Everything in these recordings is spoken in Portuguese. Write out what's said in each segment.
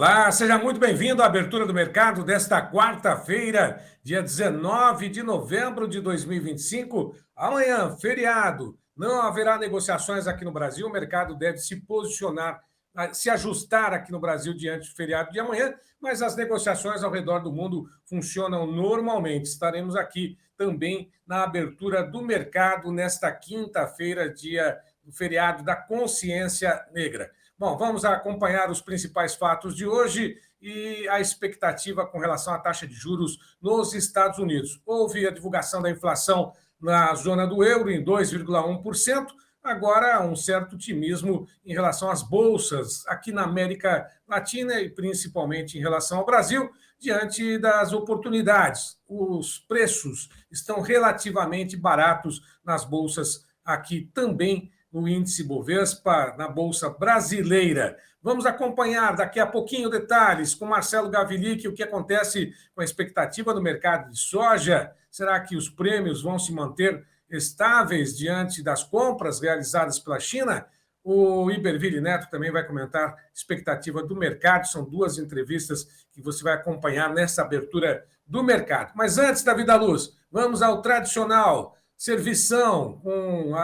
Olá, seja muito bem-vindo à abertura do mercado desta quarta-feira, dia 19 de novembro de 2025. Amanhã, feriado, não haverá negociações aqui no Brasil. O mercado deve se posicionar, se ajustar aqui no Brasil diante do feriado de amanhã, mas as negociações ao redor do mundo funcionam normalmente. Estaremos aqui também na abertura do mercado nesta quinta-feira, dia do feriado da Consciência Negra. Bom, vamos acompanhar os principais fatos de hoje e a expectativa com relação à taxa de juros nos Estados Unidos. Houve a divulgação da inflação na zona do euro em 2,1%. Agora, um certo otimismo em relação às bolsas aqui na América Latina e principalmente em relação ao Brasil, diante das oportunidades. Os preços estão relativamente baratos nas bolsas aqui também no índice Bovespa, na Bolsa Brasileira. Vamos acompanhar daqui a pouquinho detalhes com Marcelo Gavilic, o que acontece com a expectativa do mercado de soja. Será que os prêmios vão se manter estáveis diante das compras realizadas pela China? O Iberville Neto também vai comentar a expectativa do mercado. São duas entrevistas que você vai acompanhar nessa abertura do mercado. Mas antes da Vida à Luz, vamos ao tradicional servição com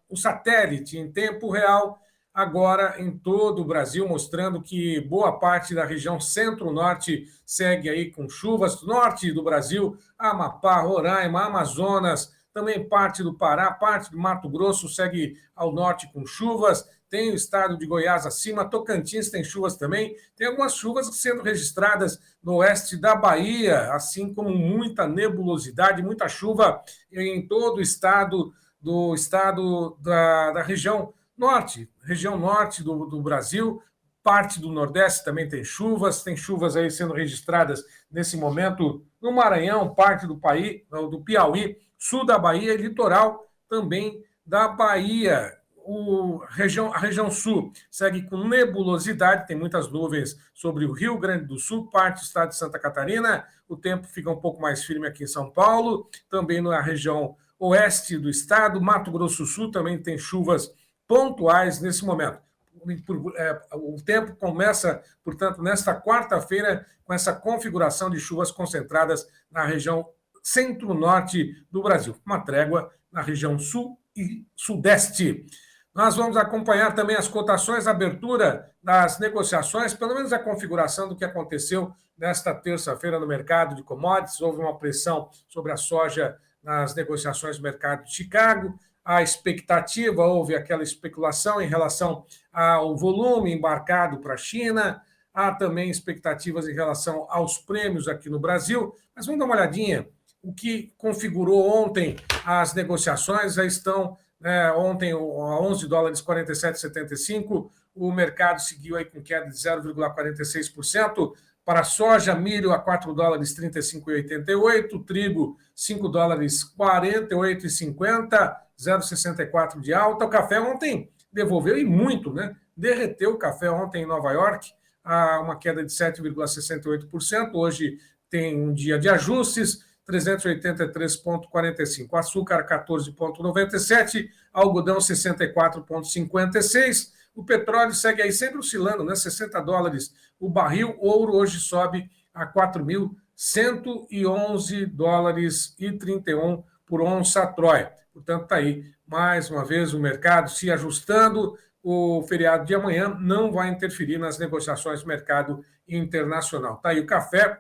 o satélite em tempo real, agora em todo o Brasil, mostrando que boa parte da região centro-norte segue aí com chuvas. Norte do Brasil, Amapá, Roraima, Amazonas, também parte do Pará, parte do Mato Grosso segue ao norte com chuvas. Tem o estado de Goiás acima, Tocantins tem chuvas também. Tem algumas chuvas sendo registradas no oeste da Bahia, assim como muita nebulosidade, muita chuva em todo o estado da região norte do Brasil. Parte do Nordeste também tem chuvas aí sendo registradas nesse momento no Maranhão, parte do Piauí, sul da Bahia e litoral também da Bahia. A região sul segue com nebulosidade, tem muitas nuvens sobre o Rio Grande do Sul, parte do estado de Santa Catarina. O tempo fica um pouco mais firme aqui em São Paulo, também na região oeste do estado. Mato Grosso do Sul também tem chuvas pontuais nesse momento. O tempo começa, portanto, nesta quarta-feira, com essa configuração de chuvas concentradas na região centro-norte do Brasil. Uma trégua na região sul e sudeste. Nós vamos acompanhar também as cotações, a abertura das negociações, pelo menos a configuração do que aconteceu nesta terça-feira no mercado de commodities. Houve uma pressão sobre a soja nas negociações do mercado de Chicago. A expectativa, houve aquela especulação em relação ao volume embarcado para a China. Há também expectativas em relação aos prêmios aqui no Brasil. Mas vamos dar uma olhadinha. O que configurou ontem as negociações já estão... ontem, a 11 dólares 47,75, o mercado seguiu aí com queda de 0,46%. Para soja, milho a 4 dólares 35,88, trigo 5 dólares 48,50, 0,64 de alta. O café ontem devolveu e muito, né? Derreteu o café ontem em Nova York, uma queda de 7,68%. Hoje tem um dia de ajustes, 383,45. Açúcar, 14,97. Algodão, 64,56. O petróleo segue aí sempre oscilando, né? 60 dólares o barril. Ouro hoje sobe a 4.111 dólares e 31 por onça Troia. Portanto, está aí, mais uma vez, o mercado se ajustando. O feriado de amanhã não vai interferir nas negociações do mercado internacional. Está aí o café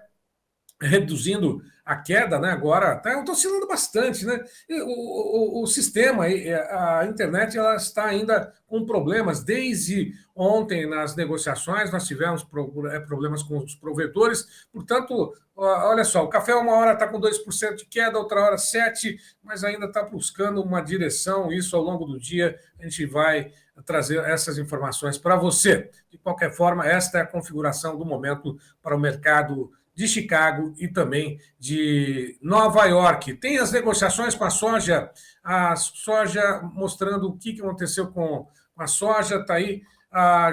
reduzindo a queda, né? Agora está oscilando bastante, né? O sistema, a internet, ela está ainda com problemas. Desde ontem, nas negociações, nós tivemos problemas com os provedores. Portanto, olha só, o café uma hora está com 2% de queda, outra hora 7%, mas ainda está buscando uma direção. Isso ao longo do dia a gente vai trazer essas informações para você. De qualquer forma, esta é a configuração do momento para o mercado de Chicago e também de Nova York. Tem as negociações com a soja mostrando o que aconteceu com a soja. Está aí,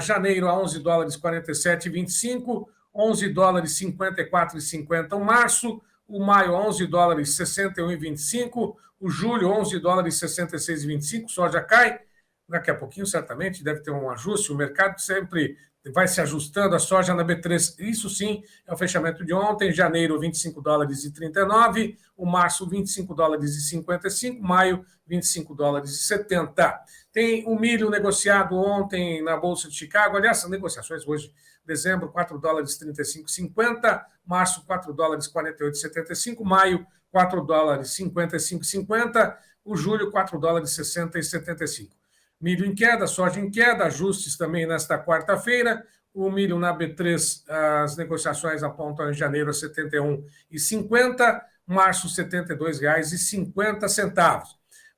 janeiro a 11 dólares 47,25, 11 dólares 54,50 o março, o maio 11 dólares 61,25, o julho 11 dólares 66,25, soja cai. Daqui a pouquinho, certamente, deve ter um ajuste. O mercado sempre vai se ajustando a soja na B3. Isso sim é o fechamento de ontem. Janeiro, 25 dólares e 39. O março, 25 dólares e 55. Maio, 25 dólares e 70. Tem o milho negociado ontem na Bolsa de Chicago. Aliás, são negociações hoje. Dezembro, 4 dólares e 35,50. Março, 4 dólares e 48,75. Maio, 4 dólares e 55,50. O julho, 4 dólares e 60 e 75. Milho em queda, soja em queda, ajustes também nesta quarta-feira. O milho na B3, as negociações apontam em janeiro a R$ 71,50, março R$ 72,50.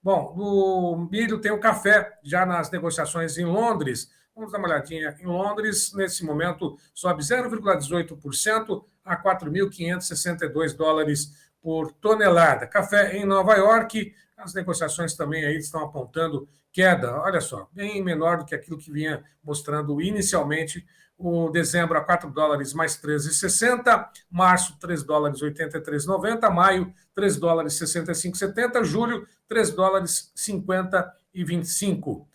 Bom, no milho tem o café, já nas negociações em Londres. Vamos dar uma olhadinha. Em Londres, nesse momento, sobe 0,18% a 4.562 dólares por tonelada. Café em Nova York, as negociações também aí estão apontando queda, olha só, bem menor do que aquilo que vinha mostrando inicialmente. O dezembro a 4 dólares mais 13,60, março 3 dólares 83,90, maio 3 dólares 65,70, julho 3 dólares 50 e 25.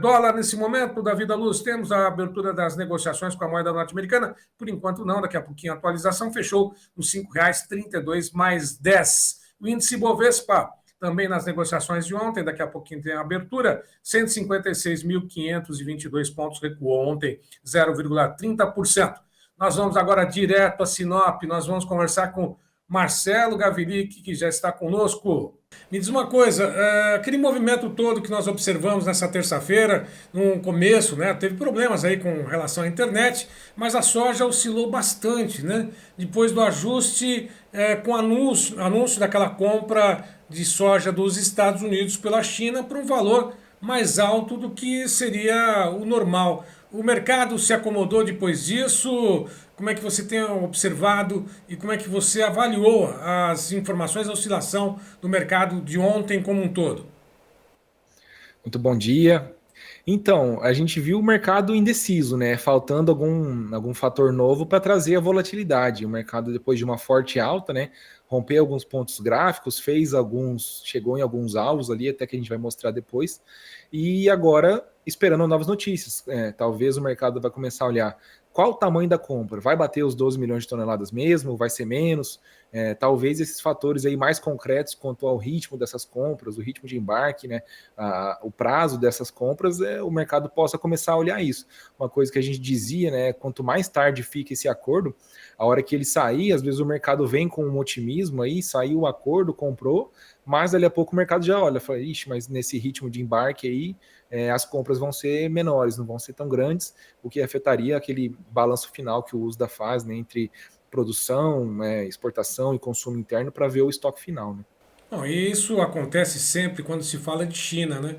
Dólar nesse momento, Davi da Luz, temos a abertura das negociações com a moeda norte-americana, por enquanto não, daqui a pouquinho a atualização fechou nos R$ 5,32 mais 10. O índice Bovespa também nas negociações de ontem, daqui a pouquinho tem a abertura, 156.522 pontos, recuou ontem 0,30%. Nós vamos agora direto a Sinop, nós vamos conversar com Marcelo Gavilic, que já está conosco. Me diz uma coisa, aquele movimento todo que nós observamos nessa terça-feira, no começo, né, teve problemas aí com relação à internet, mas a soja oscilou bastante, né? Depois do ajuste com anúncio daquela compra de soja dos Estados Unidos pela China por um valor mais alto do que seria o normal. O mercado se acomodou depois disso? Como é que você tem observado e como é que você avaliou as informações, a oscilação do mercado de ontem como um todo? Muito bom dia. Então, a gente viu o mercado indeciso, né? Faltando algum fator novo para trazer a volatilidade. O mercado, depois de uma forte alta, né? Rompeu alguns pontos gráficos, chegou em alguns alvos ali, até que a gente vai mostrar depois. E agora, esperando novas notícias. Talvez o mercado vai começar a olhar qual o tamanho da compra. Vai bater os 12 milhões de toneladas mesmo? Vai ser menos? Talvez esses fatores aí mais concretos quanto ao ritmo dessas compras, o ritmo de embarque, né, o prazo dessas compras, o mercado possa começar a olhar isso. Uma coisa que a gente dizia, né, quanto mais tarde fica esse acordo, a hora que ele sair, às vezes o mercado vem com um otimismo aí, saiu o acordo, comprou, mas dali a pouco o mercado já olha, fala, ixi, mas nesse ritmo de embarque aí, as compras vão ser menores, não vão ser tão grandes, o que afetaria aquele balanço final que o USDA faz, né, entre produção, exportação e consumo interno para ver o estoque final, né? Bom, e isso acontece sempre quando se fala de China, né?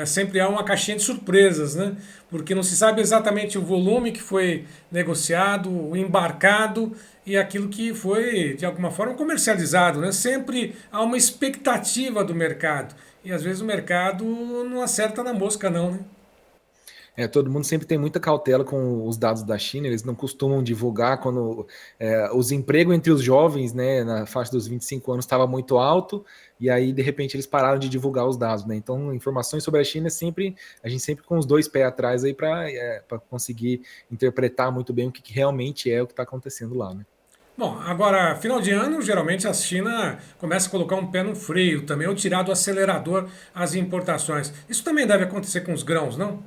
Sempre há uma caixinha de surpresas, né? Porque não se sabe exatamente o volume que foi negociado, o embarcado e aquilo que foi, de alguma forma, comercializado, né? Sempre há uma expectativa do mercado. E às vezes o mercado não acerta na mosca, não, né? Todo mundo sempre tem muita cautela com os dados da China, eles não costumam divulgar quando o desemprego entre os jovens, né, na faixa dos 25 anos estava muito alto, e aí de repente eles pararam de divulgar os dados, né? Então, informações sobre a China a gente sempre com os dois pés atrás aí para conseguir interpretar muito bem o que realmente é o que está acontecendo lá, né? Bom, agora, final de ano, geralmente a China começa a colocar um pé no freio também, ou tirar do acelerador as importações. Isso também deve acontecer com os grãos, não?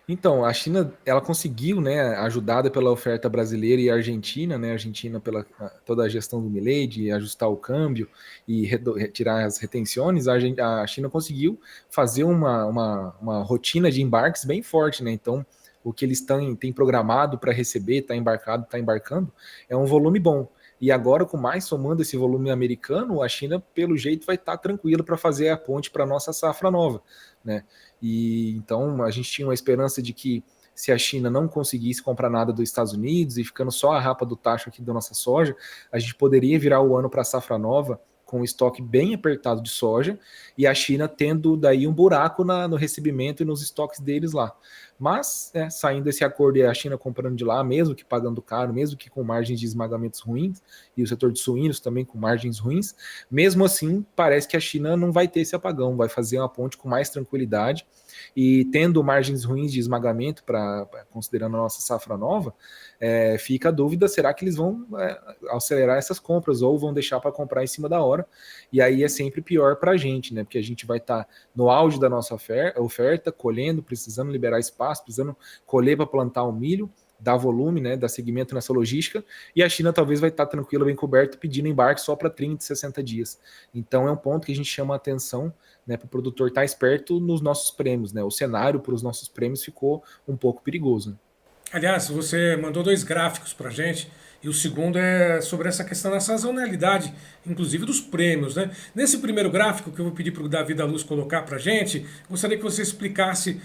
Então, a China, ela conseguiu, né, ajudada pela oferta brasileira e argentina, né, a Argentina pela toda a gestão do Milei, de ajustar o câmbio e retirar as retenções, a China conseguiu fazer uma rotina de embarques bem forte, né, então o que eles têm programado para receber, está embarcando, é um volume bom. E agora, com mais somando esse volume americano, a China, pelo jeito, vai estar tranquila para fazer a ponte para a nossa safra nova, né? E então a gente tinha uma esperança de que se a China não conseguisse comprar nada dos Estados Unidos e ficando só a rapa do tacho aqui da nossa soja, a gente poderia virar o ano para a safra nova com um estoque bem apertado de soja e a China tendo daí um buraco no recebimento e nos estoques deles lá. Mas, saindo esse acordo e a China comprando de lá, mesmo que pagando caro, mesmo que com margens de esmagamentos ruins, e o setor de suínos também com margens ruins, mesmo assim, parece que a China não vai ter esse apagão, vai fazer uma ponte com mais tranquilidade, e tendo margens ruins de esmagamento, considerando a nossa safra nova, fica a dúvida, será que eles vão acelerar essas compras, ou vão deixar para comprar em cima da hora, e aí é sempre pior para a gente, né? Porque a gente vai estar no auge da nossa oferta, colhendo, precisando liberar espaço, precisando colher para plantar o milho, dar volume, né, dar segmento nessa logística, e a China talvez vai estar tranquila, bem coberta, pedindo embarque só para 30, 60 dias. Então é um ponto que a gente chama a atenção, né, para o produtor estar esperto nos nossos prêmios, né? O cenário para os nossos prêmios ficou um pouco perigoso, né? Aliás, você mandou dois gráficos para gente e o segundo é sobre essa questão da sazonalidade, inclusive dos prêmios, né? Nesse primeiro gráfico que eu vou pedir para o Davi da Luz colocar para a gente, gostaria que você explicasse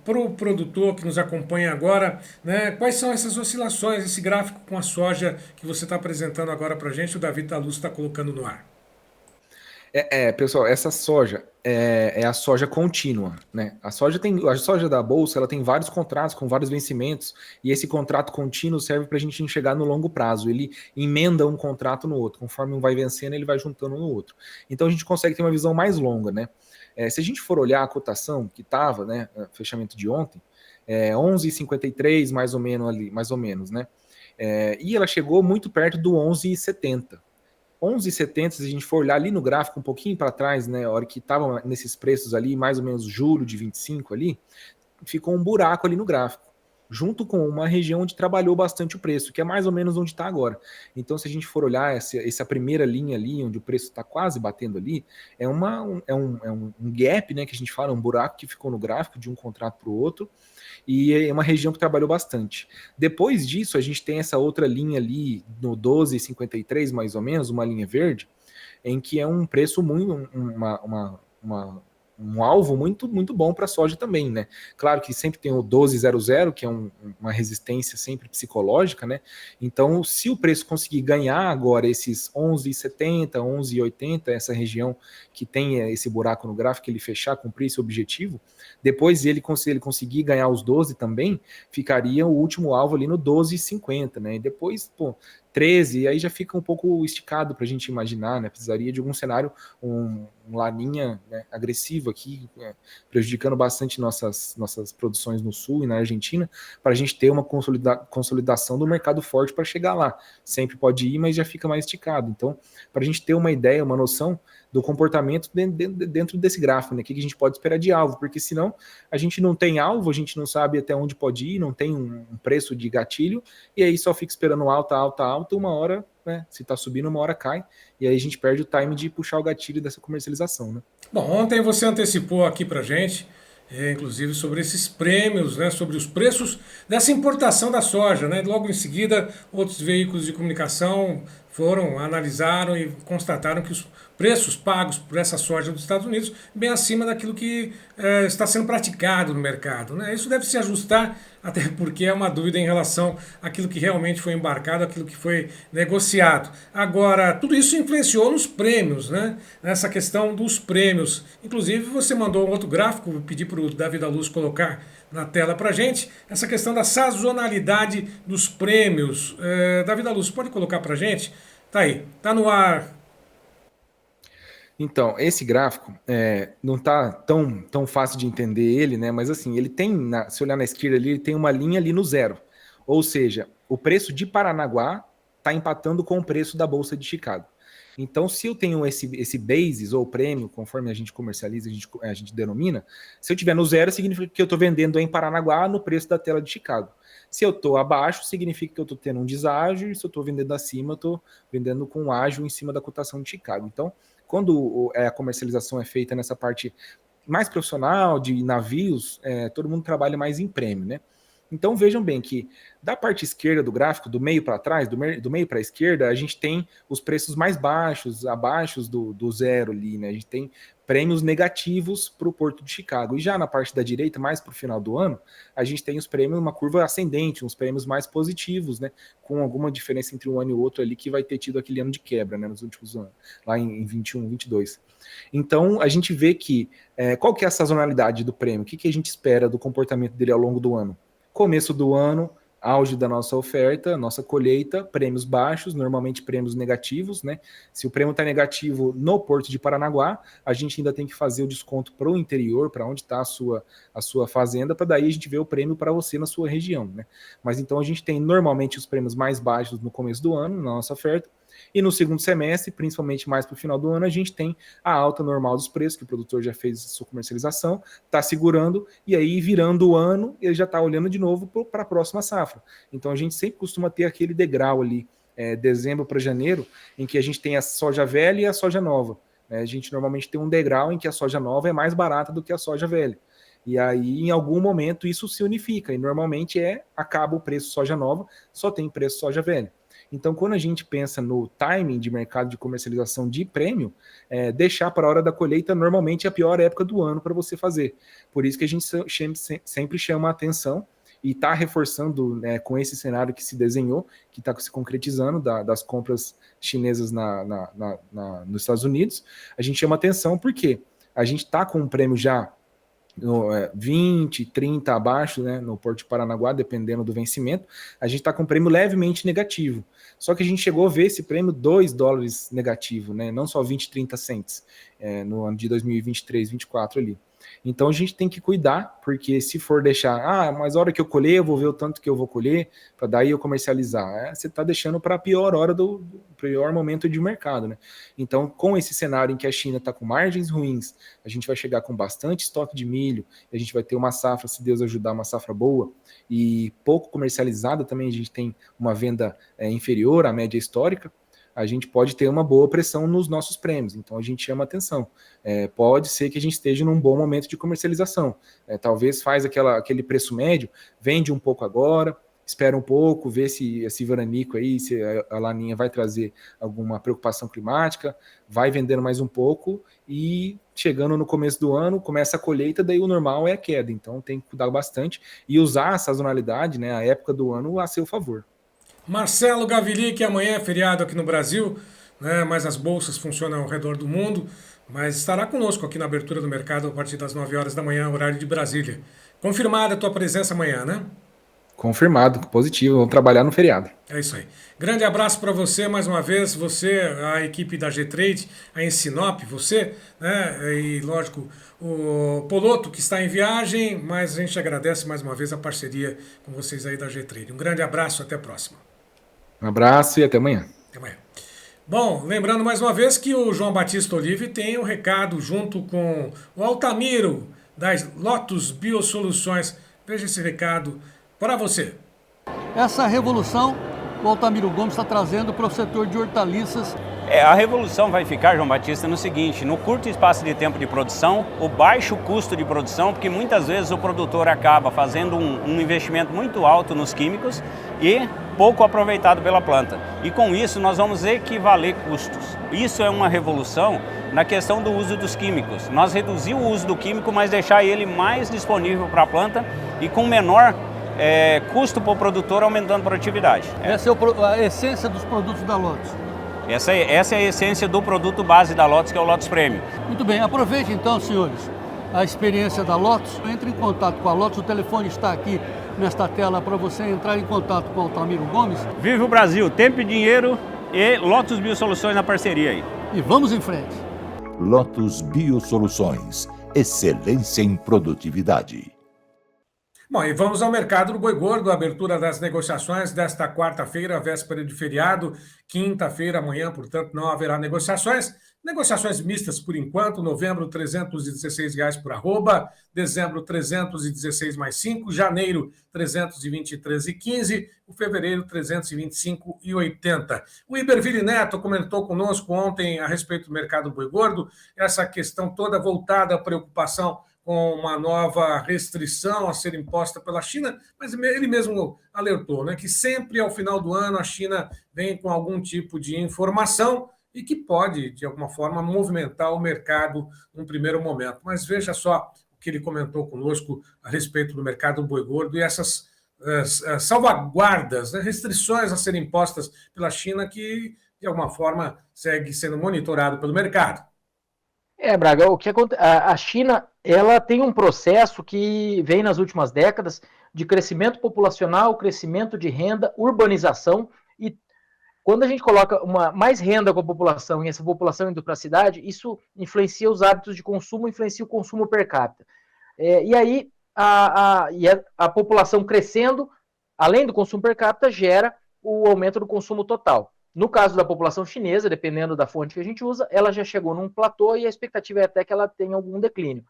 para o produtor que nos acompanha agora, né, quais são essas oscilações, esse gráfico com a soja que você está apresentando agora para a gente, o Davi da Luz está colocando no ar. Pessoal, essa soja é a soja contínua, né? A soja da bolsa, ela tem vários contratos com vários vencimentos, e esse contrato contínuo serve para a gente enxergar no longo prazo. Ele emenda um contrato no outro, conforme um vai vencendo, ele vai juntando um no outro. Então a gente consegue ter uma visão mais longa, né? Se a gente for olhar a cotação que estava, né, fechamento de ontem, 11,53 mais ou menos ali, mais ou menos, né? E ela chegou muito perto do 11,70. 11,70, se a gente for olhar ali no gráfico um pouquinho para trás, né, a hora que estava nesses preços ali, mais ou menos julho de 25 ali, ficou um buraco ali no gráfico, junto com uma região onde trabalhou bastante o preço, que é mais ou menos onde está agora. Então, se a gente for olhar essa primeira linha ali, onde o preço está quase batendo ali, é um gap, né, que a gente fala, um buraco que ficou no gráfico de um contrato para o outro, e é uma região que trabalhou bastante. Depois disso, a gente tem essa outra linha ali, no 12,53 mais ou menos, uma linha verde, em que é um preço muito, um alvo muito, muito bom para a soja também, né? Claro que sempre tem o 1200, que é uma resistência sempre psicológica, né? Então, se o preço conseguir ganhar agora esses 11,70, 11,80, essa região que tem esse buraco no gráfico, ele fechar, cumprir esse objetivo, depois ele conseguir ganhar os 12 também, ficaria o último alvo ali no 12,50, né? E depois, 13, aí já fica um pouco esticado para a gente imaginar, né? Precisaria de algum cenário, um laninha, né, agressivo aqui, prejudicando bastante nossas produções no sul e na Argentina, para a gente ter uma consolidação do mercado forte para chegar lá. Sempre pode ir, mas já fica mais esticado. Então, para a gente ter uma ideia, uma noção do comportamento dentro desse gráfico, né? O que a gente pode esperar de alvo, porque senão a gente não tem alvo, a gente não sabe até onde pode ir, não tem um preço de gatilho, e aí só fica esperando alta, alta, alta, uma hora, né, se está subindo, uma hora cai, e aí a gente perde o time de puxar o gatilho dessa comercialização, né? Bom, ontem você antecipou aqui para gente, inclusive sobre esses prêmios, né, sobre os preços dessa importação da soja, né? Logo em seguida, outros veículos de comunicação foram, analisaram e constataram que os preços pagos por essa soja dos Estados Unidos bem acima daquilo que está sendo praticado no mercado, né? Isso deve se ajustar, até porque é uma dúvida em relação àquilo que realmente foi embarcado, àquilo que foi negociado. Agora, tudo isso influenciou nos prêmios, né? Nessa questão dos prêmios. Inclusive, você mandou um outro gráfico, vou pedir para o Davi da Luz colocar na tela para a gente, essa questão da sazonalidade dos prêmios. Davi da Luz, pode colocar para a gente? Tá aí, tá no ar. Então, esse gráfico não está tão fácil de entender ele, né? Mas assim, ele tem, se olhar na esquerda ali, ele tem uma linha ali no zero. Ou seja, o preço de Paranaguá está empatando com o preço da Bolsa de Chicago. Então, se eu tenho esse basis ou prêmio, conforme a gente comercializa, a gente denomina, se eu tiver no zero, significa que eu estou vendendo em Paranaguá no preço da tela de Chicago. Se eu estou abaixo, significa que eu estou tendo um deságio, e se eu estou vendendo acima, eu estou vendendo com ágio em cima da cotação de Chicago. Então, quando a comercialização é feita nessa parte mais profissional, de navios, todo mundo trabalha mais em prêmio, né? Então vejam bem que da parte esquerda do gráfico, do meio para trás, do meio para a esquerda, a gente tem os preços mais baixos, abaixo do zero ali, né? A gente tem prêmios negativos para o Porto de Chicago. E já na parte da direita, mais para o final do ano, a gente tem os prêmios, uma curva ascendente, uns prêmios mais positivos, né, com alguma diferença entre um ano e o outro ali, que vai ter tido aquele ano de quebra, né, nos últimos anos, lá em 21, 22. Então, a gente vê que, qual que é a sazonalidade do prêmio? O que a gente espera do comportamento dele ao longo do ano? Começo do ano, auge da nossa oferta, nossa colheita, prêmios baixos, normalmente prêmios negativos, né? Se o prêmio está negativo no Porto de Paranaguá, a gente ainda tem que fazer o desconto para o interior, para onde está a sua fazenda, para daí a gente ver o prêmio para você na sua região, né? Mas então a gente tem normalmente os prêmios mais baixos no começo do ano, na nossa oferta, e no segundo semestre, principalmente mais para o final do ano, a gente tem a alta normal dos preços, que o produtor já fez sua comercialização, está segurando, e aí virando o ano, ele já está olhando de novo para a próxima safra. Então a gente sempre costuma ter aquele degrau ali, dezembro para janeiro, em que a gente tem a soja velha e a soja nova. A gente normalmente tem um degrau em que a soja nova é mais barata do que a soja velha. E aí, em algum momento, isso se unifica, e normalmente acaba o preço soja nova, só tem preço soja velha. Então, quando a gente pensa no timing de mercado de comercialização de prêmio, deixar para a hora da colheita normalmente é a pior época do ano para você fazer. Por isso que a gente sempre chama a atenção e está reforçando, né, com esse cenário que se desenhou, que está se concretizando das compras chinesas nos Estados Unidos, a gente chama atenção porque a gente está com um prêmio já no 20, 30 abaixo, né, no Porto de Paranaguá, dependendo do vencimento, a gente está com um prêmio levemente negativo. Só que a gente chegou a ver esse prêmio $2 negativo, né, não só 20, 30 cents, no ano de 2023, 24 ali. Então a gente tem que cuidar, porque se for deixar, mas a hora que eu colher, eu vou ver o tanto que eu vou colher, para daí eu comercializar. Você está deixando para a pior hora do pior momento de mercado, né? Então, com esse cenário em que a China está com margens ruins, a gente vai chegar com bastante estoque de milho, a gente vai ter uma safra, se Deus ajudar, uma safra boa, e pouco comercializada também, a gente tem uma venda inferior à média histórica, a gente pode ter uma boa pressão nos nossos prêmios. Então a gente chama atenção. Pode ser que a gente esteja num bom momento de comercialização. Talvez faz aquele preço médio, vende um pouco agora, espera um pouco, vê se esse veranico aí, se a laninha vai trazer alguma preocupação climática, vai vendendo mais um pouco e chegando no começo do ano, começa a colheita, daí o normal é a queda. Então tem que cuidar bastante e usar a sazonalidade, né, a época do ano a seu favor. Marcelo Gavilli, que amanhã é feriado aqui no Brasil, né, mas as bolsas funcionam ao redor do mundo, mas estará conosco aqui na abertura do mercado a partir das 9 horas da manhã, horário de Brasília. Confirmada a tua presença amanhã, né? Confirmado, positivo, vamos trabalhar no feriado. É isso aí. Grande abraço para você mais uma vez, você, a equipe da G-Trade, a Ensinop, você, né, e lógico, o Poloto que está em viagem, mas a gente agradece mais uma vez a parceria com vocês aí da G-Trade. Um grande abraço, até a próxima. Um abraço e até amanhã. Até amanhã. Bom, lembrando mais uma vez que o João Batista Olive tem um recado junto com o Altamiro das Lotus Biosoluções. Veja esse recado para você. Essa revolução o Altamiro Gomes está trazendo para o setor de hortaliças. A revolução vai ficar, João Batista, no seguinte: no curto espaço de tempo de produção, o baixo custo de produção, porque muitas vezes o produtor acaba fazendo um investimento muito alto nos químicos e pouco aproveitado pela planta. E com isso nós vamos equivaler custos. Isso é uma revolução na questão do uso dos químicos. Nós reduzir o uso do químico, mas deixar ele mais disponível para a planta e com menor custo para o produtor, aumentando a produtividade. Essa é a essência dos produtos da Lotus. Essa é a essência do produto base da Lotus, que é o Lotus Premium. Muito bem, aproveite então, senhores, a experiência da Lotus. Entre em contato com a Lotus, o telefone está aqui nesta tela para você entrar em contato com o Altamiro Gomes. Vive o Brasil, tempo e dinheiro e Lotus Biosoluções na parceria aí. E vamos em frente. Lotus Biosoluções, excelência em produtividade. Bom, e vamos ao mercado do boi gordo, abertura das negociações desta quarta-feira, véspera de feriado, quinta-feira, amanhã, portanto, não haverá negociações. Negociações mistas por enquanto, novembro R$ 316 por arroba, dezembro 316 mais 5, janeiro 323,15, o fevereiro 325,80. O Iberville Neto comentou conosco ontem a respeito do mercado do boi gordo, essa questão toda voltada à preocupação com uma nova restrição a ser imposta pela China, mas ele mesmo alertou, né, que sempre ao final do ano a China vem com algum tipo de informação e que pode, de alguma forma, movimentar o mercado num primeiro momento. Mas veja só o que ele comentou conosco a respeito do mercado do boi gordo e essas salvaguardas, né, restrições a serem impostas pela China que, de alguma forma, segue sendo monitorado pelo mercado. Braga, o que acontece? A China, ela tem um processo que vem nas últimas décadas de crescimento populacional, crescimento de renda, urbanização, e quando a gente coloca mais renda com a população e essa população indo para a cidade, isso influencia os hábitos de consumo, influencia o consumo per capita. E aí a população crescendo, além do consumo per capita, gera o aumento do consumo total. No caso da população chinesa, dependendo da fonte que a gente usa, ela já chegou num platô e a expectativa é até que ela tenha algum declínio,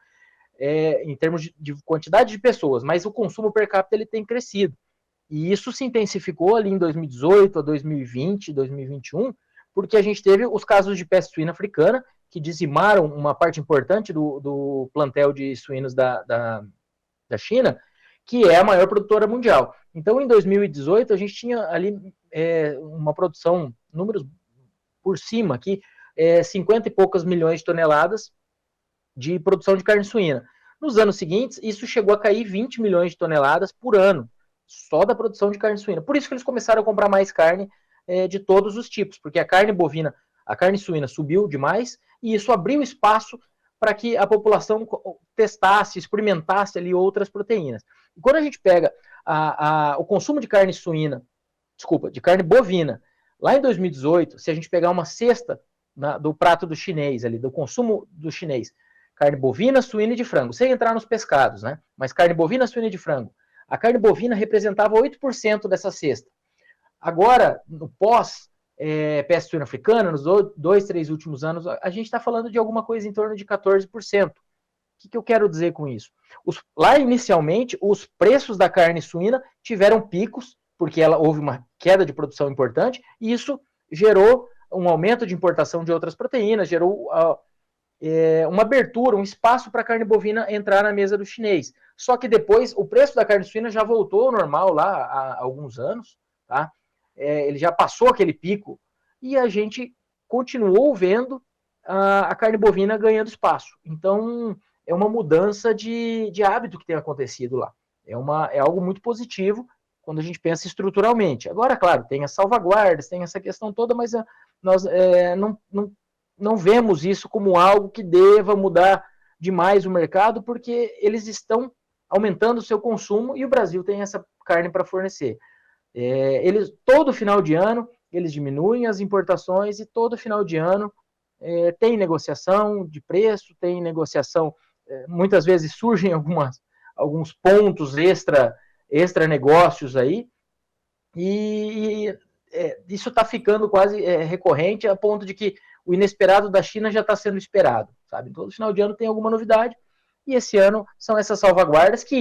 em termos de quantidade de pessoas, mas o consumo per capita ele tem crescido. E isso se intensificou ali em 2018, a 2020, 2021, porque a gente teve os casos de peste suína africana, que dizimaram uma parte importante do plantel de suínos da China, que é a maior produtora mundial. Então, em 2018, a gente tinha ali uma produção, números por cima aqui, 50 e poucas milhões de toneladas de produção de carne suína. Nos anos seguintes, isso chegou a cair 20 milhões de toneladas por ano, só da produção de carne suína. Por isso que eles começaram a comprar mais carne de todos os tipos, porque a carne bovina, a carne suína subiu demais, e isso abriu espaço para que a população testasse, experimentasse ali outras proteínas. E quando a gente pega o consumo de carne de carne bovina, lá em 2018, se a gente pegar uma cesta do prato do chinês ali, do consumo do chinês, carne bovina, suína e de frango, sem entrar nos pescados, né? Mas carne bovina, suína e de frango. A carne bovina representava 8% dessa cesta. Agora, no peste suína africana, nos 2, 3 últimos anos, a gente está falando de alguma coisa em torno de 14%. O que eu quero dizer com isso? Lá, inicialmente, os preços da carne suína tiveram picos, porque houve uma queda de produção importante, e isso gerou um aumento de importação de outras proteínas, gerou uma abertura, um espaço para a carne bovina entrar na mesa do chinês. Só que depois, o preço da carne suína já voltou ao normal lá há alguns anos, tá? Ele já passou aquele pico, e a gente continuou vendo a carne bovina ganhando espaço. Então, é uma mudança de hábito que tem acontecido lá. É algo muito positivo quando a gente pensa estruturalmente. Agora, claro, tem as salvaguardas, tem essa questão toda, mas nós não vemos isso como algo que deva mudar demais o mercado, porque eles estão aumentando o seu consumo e o Brasil tem essa carne para fornecer. Todo final de ano, eles diminuem as importações e todo final de ano tem negociação de preço, tem negociação, muitas vezes surgem alguns pontos extra negócios aí, e isso está ficando quase recorrente, a ponto de que o inesperado da China já está sendo esperado, sabe? Todo final de ano tem alguma novidade, e esse ano são essas salvaguardas que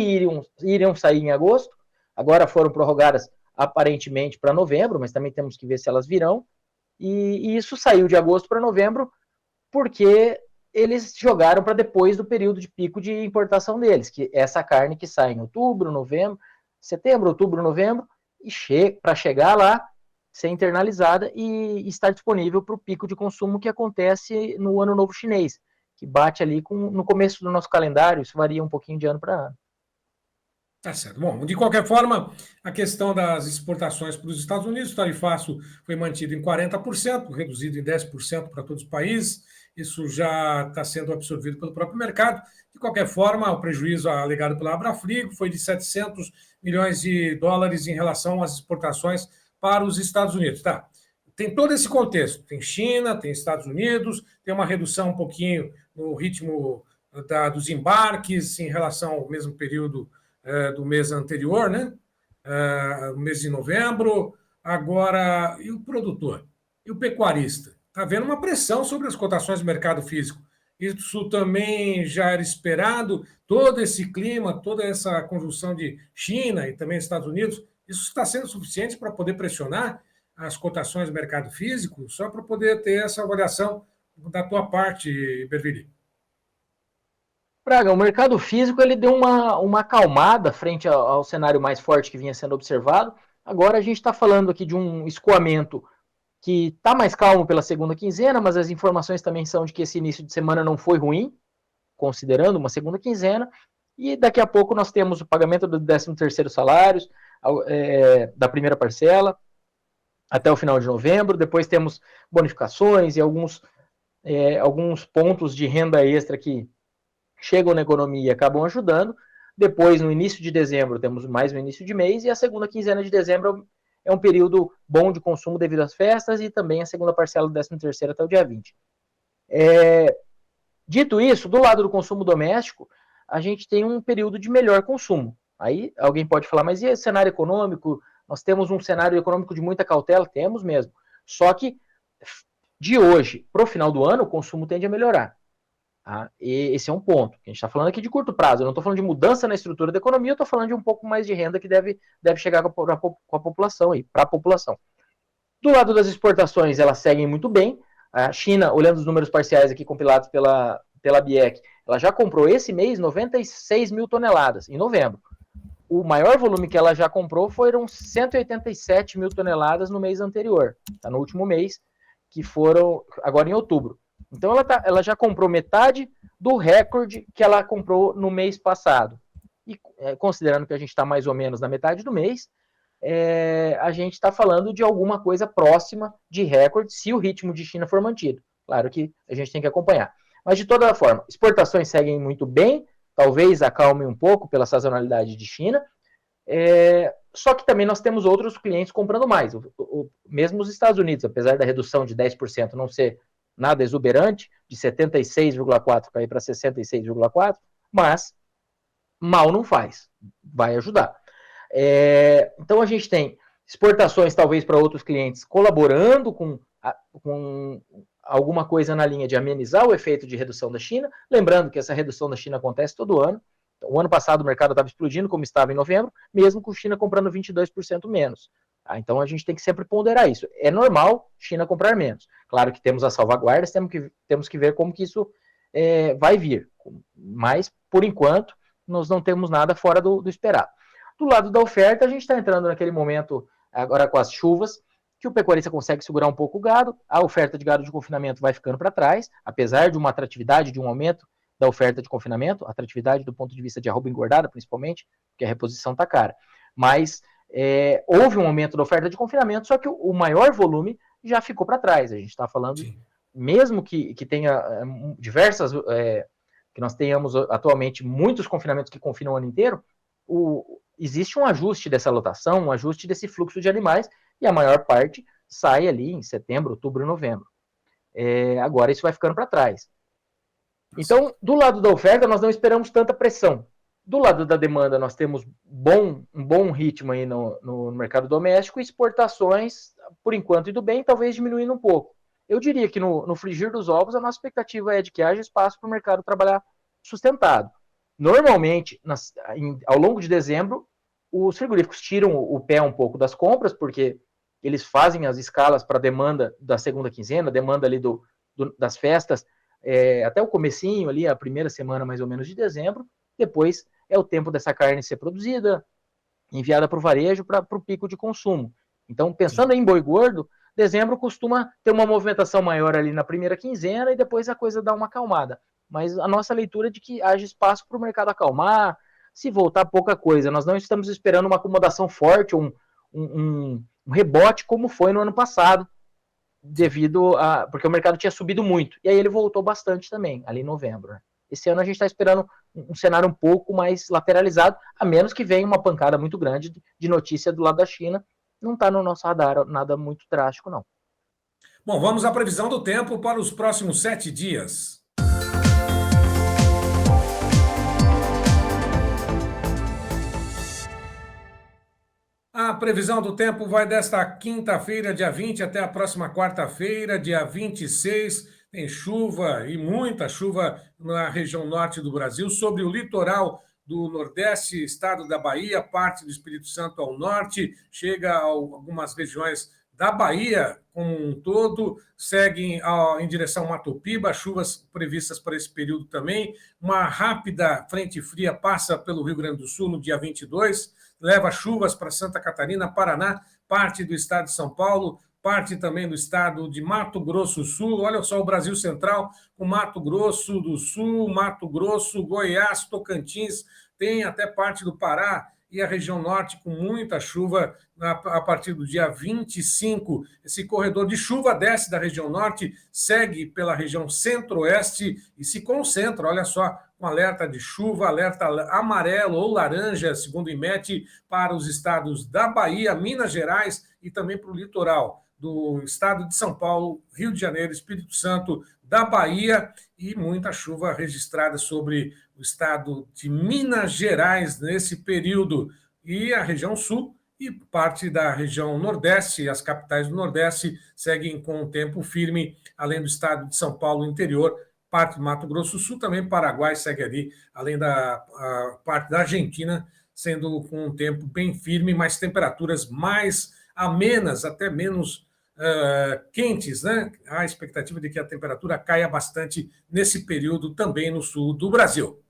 iriam sair em agosto, agora foram prorrogadas aparentemente para novembro, mas também temos que ver se elas virão, e isso saiu de agosto para novembro porque eles jogaram para depois do período de pico de importação deles, que é essa carne que sai em outubro, novembro, setembro, outubro, novembro, e para chegar lá, ser internalizada e estar disponível para o pico de consumo que acontece no Ano Novo Chinês, que bate ali no começo do nosso calendário, isso varia um pouquinho de ano para ano. Tá certo. Bom, de qualquer forma, a questão das exportações para os Estados Unidos, o tarifaço foi mantido em 40%, reduzido em 10% para todos os países. Isso já está sendo absorvido pelo próprio mercado. De qualquer forma, o prejuízo alegado pela Abrafrigo foi de 700 milhões de dólares em relação às exportações para os Estados Unidos. Tá? Tem todo esse contexto. Tem China, tem Estados Unidos, tem uma redução um pouquinho no ritmo dos embarques em relação ao mesmo período do mês anterior, né? Mês de novembro. Agora, e o produtor? E o pecuarista? Está havendo uma pressão sobre as cotações do mercado físico. Isso também já era esperado, todo esse clima, toda essa conjunção de China e também Estados Unidos, isso está sendo suficiente para poder pressionar as cotações do mercado físico, só para poder ter essa avaliação da tua parte, Berville. Braga, o mercado físico ele deu uma acalmada frente ao cenário mais forte que vinha sendo observado. Agora a gente está falando aqui de um escoamento que está mais calmo pela segunda quinzena, mas as informações também são de que esse início de semana não foi ruim, considerando uma segunda quinzena, e daqui a pouco nós temos o pagamento do 13º salário, da primeira parcela, até o final de novembro, depois temos bonificações e alguns pontos de renda extra que chegam na economia e acabam ajudando. Depois, no início de dezembro, temos mais no início de mês, e a segunda quinzena de dezembro é um período bom de consumo devido às festas, e também a segunda parcela do 13º até o dia 20. Dito isso, do lado do consumo doméstico, a gente tem um período de melhor consumo. Aí alguém pode falar, mas e o cenário econômico? Nós temos um cenário econômico de muita cautela? Temos mesmo. Só que de hoje para o final do ano, o consumo tende a melhorar. Tá? E esse é um ponto. A gente está falando aqui de curto prazo. Eu não estou falando de mudança na estrutura da economia, eu estou falando de um pouco mais de renda que deve chegar com a população, para a população. Do lado das exportações, elas seguem muito bem. A China, olhando os números parciais aqui compilados pela BIEC, ela já comprou esse mês 96 mil toneladas, em novembro. O maior volume que ela já comprou foram 187 mil toneladas no mês anterior, tá? No último mês, que foram agora em outubro. Então ela já comprou metade do recorde que ela comprou no mês passado. E considerando que a gente está mais ou menos na metade do mês, a gente está falando de alguma coisa próxima de recorde, se o ritmo de China for mantido. Claro que a gente tem que acompanhar. Mas, de toda forma, exportações seguem muito bem, talvez acalmem um pouco pela sazonalidade de China, só que também nós temos outros clientes comprando mais. Mesmo os Estados Unidos, apesar da redução de 10% não ser nada exuberante, de 76,4% cair para 66,4%, mas mal não faz, vai ajudar. Então a gente tem exportações talvez para outros clientes colaborando com alguma coisa na linha de amenizar o efeito de redução da China, lembrando que essa redução da China acontece todo ano. O ano passado o mercado estava explodindo como estava em novembro, mesmo com a China comprando 22% menos. Então a gente tem que sempre ponderar isso. É normal China comprar menos. Claro que temos as salvaguardas, temos que ver como que isso vai vir. Mas, por enquanto, nós não temos nada fora do esperado. Do lado da oferta, a gente está entrando naquele momento, agora com as chuvas, que o pecuarista consegue segurar um pouco o gado, a oferta de gado de confinamento vai ficando para trás, apesar de uma atratividade, de um aumento da oferta de confinamento, atratividade do ponto de vista de arroba engordada, principalmente, porque a reposição está cara. Mas houve um aumento da oferta de confinamento, só que o maior volume já ficou para trás. A gente está falando, sim, mesmo que tenha diversas, que nós tenhamos atualmente muitos confinamentos que confinam o ano inteiro, existe um ajuste dessa lotação, um ajuste desse fluxo de animais, e a maior parte sai ali em setembro, outubro, novembro. Agora isso vai ficando para trás. Então, do lado da oferta, nós não esperamos tanta pressão. Do lado da demanda, nós temos um bom ritmo aí no mercado doméstico, e exportações, por enquanto, indo bem, talvez diminuindo um pouco. Eu diria que no frigir dos ovos, a nossa expectativa é de que haja espaço para o mercado trabalhar sustentado. Normalmente, ao longo de dezembro, os frigoríficos tiram o pé um pouco das compras, porque eles fazem as escalas para a demanda da segunda quinzena, demanda ali das festas, até o comecinho ali, a primeira semana mais ou menos de dezembro. Depois é o tempo dessa carne ser produzida, enviada para o varejo para o pico de consumo. Então, pensando em boi gordo, dezembro costuma ter uma movimentação maior ali na primeira quinzena, e depois a coisa dá uma acalmada. Mas a nossa leitura é de que haja espaço para o mercado acalmar, se voltar pouca coisa. Nós não estamos esperando uma acomodação forte, um rebote como foi no ano passado, porque o mercado tinha subido muito. E aí ele voltou bastante também, ali em novembro. Né? Esse ano a gente está esperando um cenário um pouco mais lateralizado, a menos que venha uma pancada muito grande de notícia do lado da China. Não está no nosso radar nada muito drástico, não. Bom, vamos à previsão do tempo para os próximos 7 dias. A previsão do tempo vai desta quinta-feira, dia 20, até a próxima quarta-feira, dia 26. Tem chuva, e muita chuva na região norte do Brasil, sobre o litoral do Nordeste, estado da Bahia, parte do Espírito Santo ao norte, chega a algumas regiões da Bahia como um todo, seguem em direção a Mato Piba, chuvas previstas para esse período também. Uma rápida frente fria passa pelo Rio Grande do Sul no dia 22, leva chuvas para Santa Catarina, Paraná, parte do estado de São Paulo, parte também do estado de Mato Grosso do Sul. Olha só o Brasil Central, com Mato Grosso do Sul, Mato Grosso, Goiás, Tocantins, tem até parte do Pará e a região norte com muita chuva a partir do dia 25. Esse corredor de chuva desce da região norte, segue pela região centro-oeste e se concentra, olha só, com alerta de chuva, alerta amarelo ou laranja, segundo o IMET, para os estados da Bahia, Minas Gerais e também para o litoral do estado de São Paulo, Rio de Janeiro, Espírito Santo, da Bahia e muita chuva registrada sobre o estado de Minas Gerais nesse período. E a região sul e parte da região nordeste, as capitais do nordeste seguem com um tempo firme, além do estado de São Paulo interior, parte do Mato Grosso do Sul, também Paraguai segue ali, além da parte da Argentina, sendo com um tempo bem firme, mas temperaturas mais amenas, até menos quentes, né? Há a expectativa de que a temperatura caia bastante nesse período também no sul do Brasil.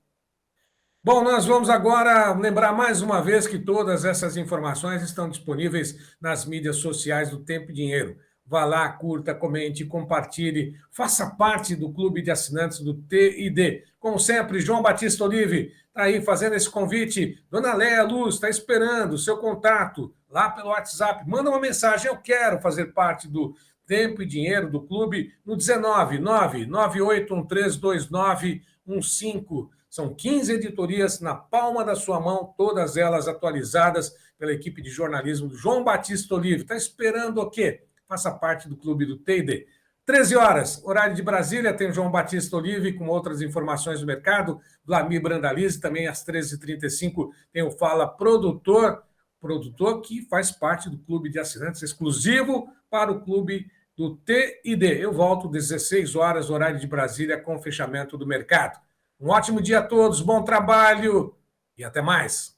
Bom, nós vamos agora lembrar mais uma vez que todas essas informações estão disponíveis nas mídias sociais do Tempo e Dinheiro. Vá lá, curta, comente, compartilhe, faça parte do clube de assinantes do TID. Como sempre, João Batista Olive está aí fazendo esse convite. Dona Léa Luz está esperando o seu contato lá pelo WhatsApp. Manda uma mensagem, eu quero fazer parte do Tempo e Dinheiro do clube no 19998132915. São 15 editorias na palma da sua mão, todas elas atualizadas pela equipe de jornalismo do João Batista Olive. Está esperando o quê? Faça parte do clube do TID. 13 horas, horário de Brasília, tem o João Batista Olive com outras informações do mercado, Vlamir Brandalize, também às 13h35 tem o Fala Produtor que faz parte do clube de assinantes exclusivo para o clube do TID. Eu volto 16 horas, horário de Brasília, com o fechamento do mercado. Um ótimo dia a todos, bom trabalho e até mais.